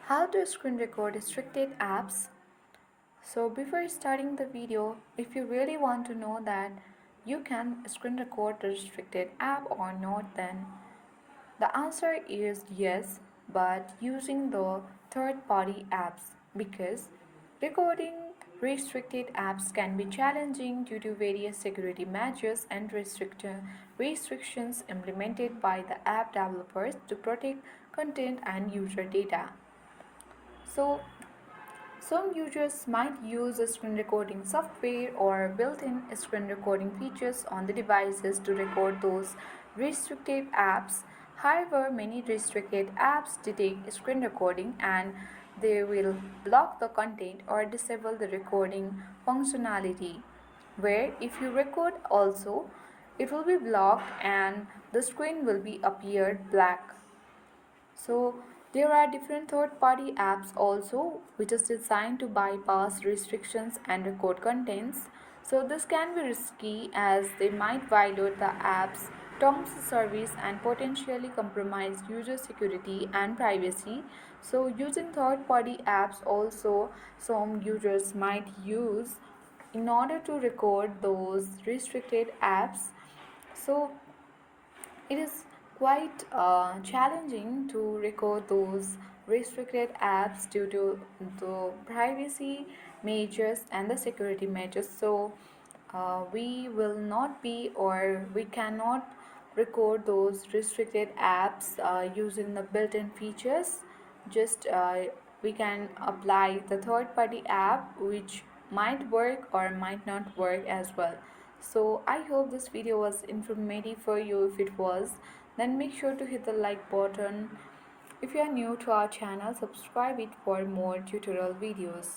How to screen record restricted apps. So before starting the video, if you really want to know that you can screen record the restricted app or not, then the answer is yes, but using the third party apps, because recording restricted apps can be challenging due to various security measures and restrictions implemented by the app developers to protect content and user data. So, some users might use screen recording software or built in screen recording features on the devices to record those restricted apps. However, many restricted apps detect screen recording and they will block the content or disable the recording functionality. Where if you record also, it will be blocked and the screen will be appeared black. So there are different third-party apps also which is designed to bypass restrictions and record contents. So this can be risky as they might violate the app's terms of service and potentially compromise user security and privacy. So using third-party apps also some users might use in order to record those restricted apps. So it is quite challenging to record those restricted apps due to the privacy measures and the security measures. So we will not be or we cannot record those restricted apps using the built-in features. Just we can apply the third-party app which might work or might not work as well. So I hope this video was informative for you. If it was, then make sure to hit the like button. If you are new to our channel, subscribe it for more tutorial videos.